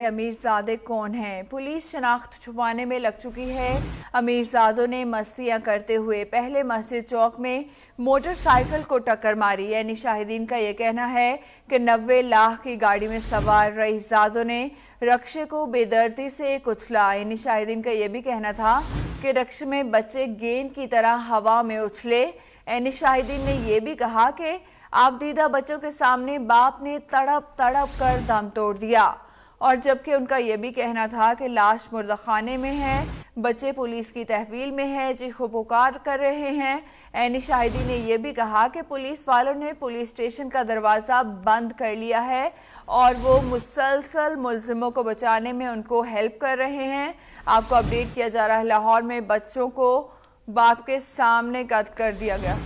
अमीरजादे कौन हैं? पुलिस शनाख्त छुपाने में लग चुकी है। अमीरजादों ने मस्तियां करते हुए पहले मस्जिद चौक में मोटरसाइकिल को टक्कर मारी। यानी शाहिदीन का यह कहना है कि 90 लाख की गाड़ी में सवार रईसजादों ने रक्शे को बेदर्दी से कुचला। यानी शाहिदीन का यह भी कहना था कि रक्शे में बच्चे गेंद की तरह हवा में उछले। यानी शाहिदीन ने यह भी कहा कि आबदीदा बच्चों के सामने बाप ने तड़प तड़प कर दम तोड़ दिया। और जबकि उनका यह भी कहना था कि लाश मुर्दा खाने में है, बच्चे पुलिस की तहवील में है, चीखो पुकार कर रहे हैं। ऐनी शाहिदी ने यह भी कहा कि पुलिस वालों ने पुलिस स्टेशन का दरवाज़ा बंद कर लिया है और वो मुसलसल मुलजिमों को बचाने में उनको हेल्प कर रहे हैं। आपको अपडेट किया जा रहा है, लाहौर में बच्चों को बाप के सामने कत्ल कर दिया गया।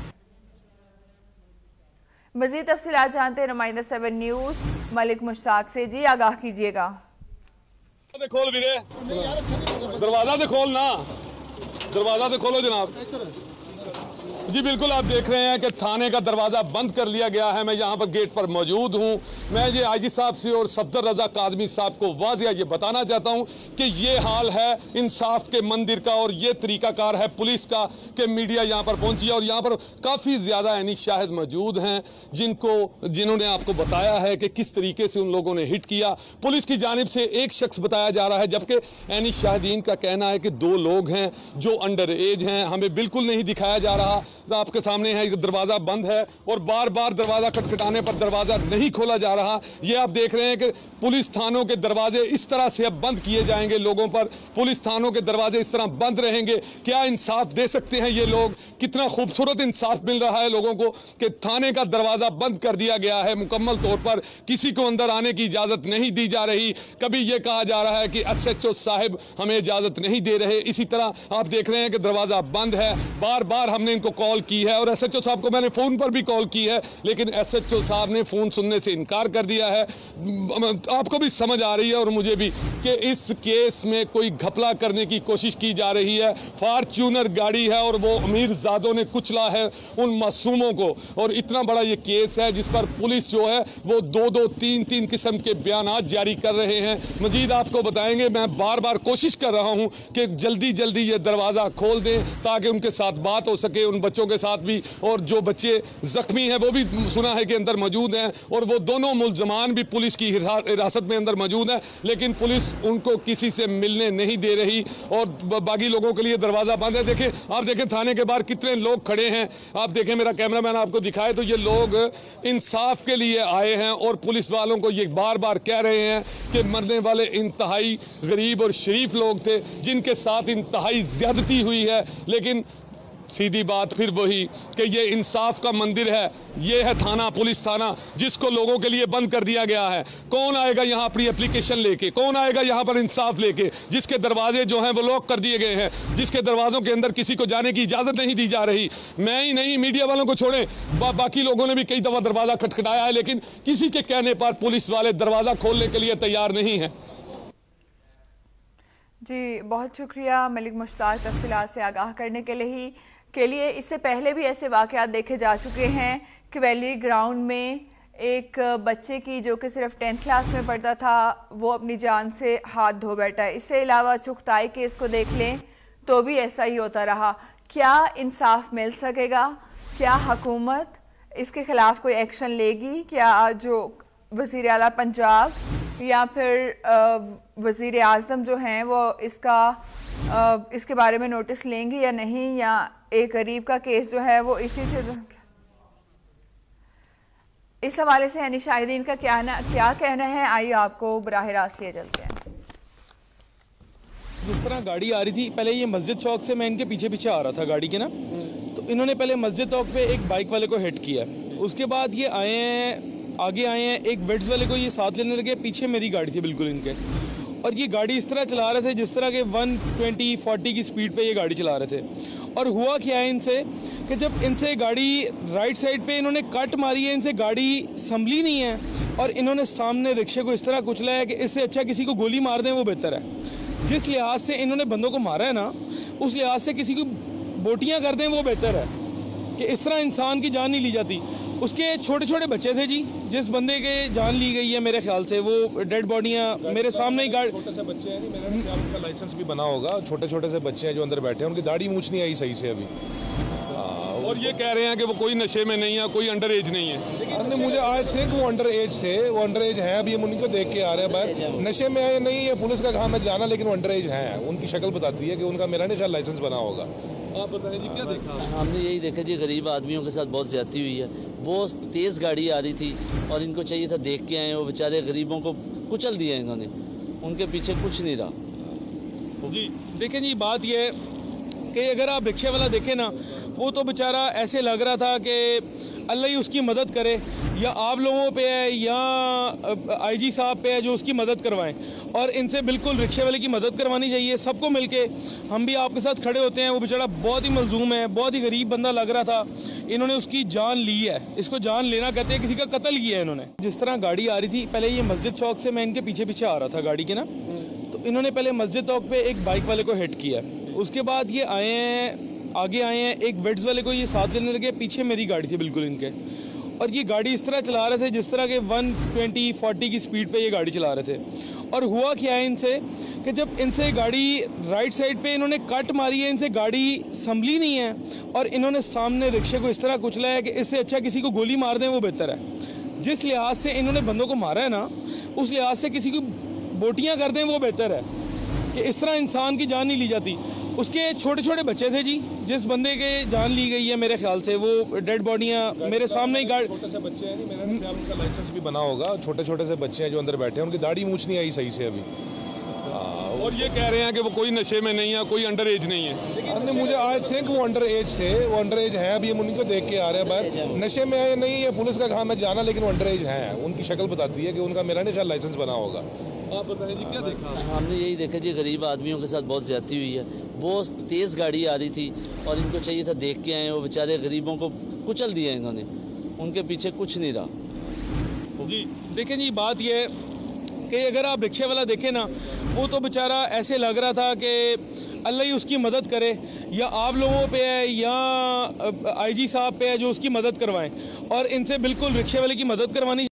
मज़ीद तफसीलात जानते हैं नुमाइंदा 7 न्यूज़ मलिक मुश्ताक से। जी आगाह कीजिएगा। खोल वीरे, दरवाजा से खोल ना, दरवाजा से खोलो जनाब। जी बिल्कुल, आप देख रहे हैं कि थाने का दरवाज़ा बंद कर लिया गया है। मैं यहाँ पर गेट पर मौजूद हूँ। मैं ये आईजी साहब से और सफदर रजा कादमी साहब को वाज़िया ये बताना चाहता हूँ कि ये हाल है इंसाफ के मंदिर का और ये तरीकाकार है पुलिस का कि मीडिया यहाँ पर पहुँची है और यहाँ पर काफ़ी ज़्यादा यानी शाहिद मौजूद हैं जिन्होंने आपको बताया है कि किस तरीके से उन लोगों ने हिट किया। पुलिस की जानिब से एक शख्स बताया जा रहा है, जबकि यानी शाहिदीन का कहना है कि 2 लोग हैं जो अंडर एज हैं। हमें बिल्कुल नहीं दिखाया जा रहा, आपके सामने है, दरवाज़ा बंद है और बार बार दरवाज़ा खटखटाने पर दरवाज़ा नहीं खोला जा रहा। ये आप देख रहे हैं कि पुलिस थानों के दरवाजे इस तरह से अब बंद किए जाएंगे लोगों पर। पुलिस थानों के दरवाजे इस तरह बंद रहेंगे। क्या इंसाफ दे सकते हैं ये लोग? कितना खूबसूरत इंसाफ मिल रहा है लोगों को कि थाने का दरवाज़ा बंद कर दिया गया है मुकम्मल तौर पर, किसी को अंदर आने की इजाज़त नहीं दी जा रही। कभी ये कहा जा रहा है कि SHO साहिब हमें इजाज़त नहीं दे रहे, इसी तरह आप देख रहे हैं कि दरवाज़ा बंद है। बार बार हमने इनको कॉल की है और SHO साहब को मैंने फ़ोन पर भी कॉल की है, लेकिन SHO साहब ने फ़ोन सुनने से इनकार कर दिया है। आपको भी समझ आ रही है और मुझे भी कि इस केस में कोई घपला करने की कोशिश की जा रही है। फॉर्च्यूनर गाड़ी है और वो अमीरजादों ने कुचला है उन मासूमों को। और इतना बड़ा ये केस है जिस पर पुलिस जो है वो 2-2, 3-3 किस्म के बयानात जारी कर रहे हैं। मजीद आपको बताएंगे। मैं बार बार कोशिश कर रहा हूँ कि जल्दी जल्दी ये दरवाज़ा खोल दें ताकि उनके साथ बात हो सके, उन बच्चों के साथ भी, और जो बच्चे जख्मी हैं वो भी सुना है कि अंदर मौजूद हैं और वो दोनों मुलजमान भी पुलिस की हिरासत में अंदर मौजूद हैं, लेकिन पुलिस उनको किसी से मिलने नहीं दे रही और बाकी लोगों के लिए दरवाज़ा बंद है। देखें, आप देखें थाने के बाहर कितने लोग खड़े हैं। आप देखें, मेरा कैमरामैन आपको दिखाए तो ये लोग इंसाफ के लिए आए हैं और पुलिस वालों को ये बार बार कह रहे हैं कि मरने वाले इंतहाई गरीब और शरीफ लोग थे जिनके साथ इंतहाई ज़्यादती हुई है। लेकिन सीधी बात फिर वही कि ये इंसाफ का मंदिर है, ये है थाना, पुलिस थाना, जिसको लोगों के लिए बंद कर दिया गया है। कौन आएगा यहाँ अपनी एप्लीकेशन लेके? कौन आएगा यहाँ पर इंसाफ लेके? जिसके दरवाजे जो हैं वो लॉक कर दिए गए हैं, जिसके दरवाज़ों के अंदर किसी को जाने की इजाज़त नहीं दी जा रही। मैं ही नहीं, मीडिया वालों को छोड़ें, बाकी लोगों ने भी कई दफ़ा दरवाज़ा खटखटाया है, लेकिन किसी के कहने पर पुलिस वाले दरवाज़ा खोलने के लिए तैयार नहीं हैं। जी बहुत शुक्रिया मलिक मुश्ताक तफसीलात से आगाह करने के लिए। इससे पहले भी ऐसे वाक़यात देखे जा चुके हैं। क्वेली ग्राउंड में एक बच्चे की जो कि सिर्फ 10th क्लास में पढ़ता था वो अपनी जान से हाथ धो बैठा है। इससे अलावा चुगताई केस को देख लें तो भी ऐसा ही होता रहा। क्या इंसाफ मिल सकेगा? क्या हुकूमत इसके ख़िलाफ़ कोई एक्शन लेगी? क्या जो वज़ीर आला पंजाब या फिर वज़ीर आज़म जो हैं वो इसके बारे में नोटिस लेंगे या नहीं? या एक गरीब का केस जो है वो इस हवाले से यानी शाहिदीन का क्या कहना है, आइए आपको बराह रास्त लिए चलते हैं। जिस तरह गाड़ी आ रही थी, पहले ये मस्जिद चौक से मैं इनके पीछे पीछे आ रहा था गाड़ी के ना, तो इन्होंने पहले मस्जिद चौक पे एक बाइक वाले को हिट किया। उसके बाद ये आगे आए हैं, एक वेड्स वाले को ये साथ लेने लगे। पीछे मेरी गाड़ी थी बिल्कुल इनके, और ये गाड़ी इस तरह चला रहे थे जिस तरह के 120-40 की स्पीड पे ये गाड़ी चला रहे थे। और हुआ क्या है इनसे कि जब इनसे गाड़ी राइट साइड पे इन्होंने कट मारी है, इनसे गाड़ी संभली नहीं है और इन्होंने सामने रिक्शे को इस तरह कुचला है कि इससे अच्छा किसी को गोली मार दें वो बेहतर है। जिस लिहाज से इन्होंने बंदों को मारा है ना, उस लिहाज से किसी को बोटियाँ कर दें वो बेहतर है कि इस तरह इंसान की जान नहीं ली जाती। उसके छोटे छोटे बच्चे थे जी, जिस बंदे के जान ली गई है मेरे ख्याल से, वो डेड बॉडियाँ मेरे सामने ही गाड़ी। छोटे से बच्चे हैं, मेरे ख्याल उनका लाइसेंस भी बना होगा। छोटे छोटे से बच्चे हैं जो अंदर बैठे हैं, उनकी दाढ़ी मूछ नहीं आई सही से अभी। और ये कह रहे हैं कि वो कोई नशे में नहीं है, कोई अंडर एज नहीं है। नहीं, मुझे आई थिंक वो अंडर एज थे, वो अंडर एज हैं। अभी हम उन्हीं को देख के आ रहे हैं बाहर। नशे में आए नहीं है, पुलिस का काम है जाना, लेकिन वो अंडर एज हैं। उनकी शक्ल बताती है कि उनका मेरा नहीं ख्याल लाइसेंस बना होगा। आप बताएं जी, क्या देखा? हमने यही देखा जी, गरीब आदमियों के साथ बहुत ज़्यादती हुई है। बहुत तेज़ गाड़ी आ रही थी और इनको चाहिए था देख के आए, वो बेचारे गरीबों को कुचल दिया इन्होंने, उनके पीछे कुछ नहीं रहा। जी देखें जी, बात यह है कि अगर आप रिक्शे वाला देखें ना, वो तो बेचारा ऐसे लग रहा था कि अल्लाह ही उसकी मदद करे, या आप लोगों पे है या आईजी साहब पे है जो उसकी मदद करवाएं। और इनसे बिल्कुल रिक्शे वाले की मदद करवानी चाहिए, सबको मिलके। हम भी आपके साथ खड़े होते हैं। वो बेचारा बहुत ही मजलूम है, बहुत ही गरीब बंदा लग रहा था, इन्होंने उसकी जान ली है। इसको जान लेना कहते हैं, किसी का कत्ल किया है इन्होंने। जिस तरह गाड़ी आ रही थी, पहले ये मस्जिद चौक से मैं इनके पीछे पीछे आ रहा था गाड़ी के ना, तो इन्होंने पहले मस्जिद चौक पे एक बाइक वाले को हिट किया। उसके बाद ये आए हैं, आगे आए हैं, एक वेड्स वाले को ये साथ लेने लगे। पीछे मेरी गाड़ी थी बिल्कुल इनके, और ये गाड़ी इस तरह चला रहे थे जिस तरह के 120-40 की स्पीड पे ये गाड़ी चला रहे थे। और हुआ क्या है इनसे कि जब इनसे गाड़ी राइट साइड पे इन्होंने कट मारी है, इनसे गाड़ी संभली नहीं है और इन्होंने सामने रिक्शे को इस तरह कुचला है कि इससे अच्छा किसी को गोली मार दें वो बेहतर है। जिस लिहाज से इन्होंने बंदों को मारा है ना, उस लिहाज से किसी को बोटियाँ कर दें वो बेहतर है, कि इस तरह इंसान की जान नहीं ली जाती। उसके छोटे छोटे बच्चे थे जी, जिस बंदे के जान ली गई है मेरे ख्याल से, वो डेड बॉडियाँ मेरे सामने ही गाड़ी। छोटे से बच्चे हैं, मेरे ख्याल उनका लाइसेंस भी बना होगा। छोटे छोटे से बच्चे हैं जो अंदर बैठे हैं, उनकी दाढ़ी मूछ नहीं आई सही से अभी। और ये कह रहे हैं कि वो कोई नशे में नहीं है, कोई अंडर एज नहीं है। नहीं, मुझे आई थिंक वो अंडर एज थे, वो अंडर एज हैं। अभी हम उन्हीं को देख के आ रहे हैं बाहर। नशे में आए नहीं है, पुलिस का काम है जाना, लेकिन वो अंडर एज हैं। उनकी शक्ल बताती है कि उनका मेरा नहीं ख्याल लाइसेंस बना होगा। आप बताएं जी, क्या देखा? हमने यही देखा जी, गरीब आदमियों के साथ बहुत ज़्यादती हुई है। बहुत तेज़ गाड़ी आ रही थी और इनको चाहिए था देख के आए, वो बेचारे गरीबों को कुचल दिया इन्होंने, उनके पीछे कुछ नहीं रहा। जी देखें जी, बात यह है कि अगर आप रिक्शे वाला देखें ना, वो तो बेचारा ऐसे लग रहा था कि अल्लाह ही उसकी मदद करे, या आप लोगों पे है या आईजी साहब पे है जो उसकी मदद करवाएं। और इनसे बिल्कुल रिक्शे वाले की मदद करवानी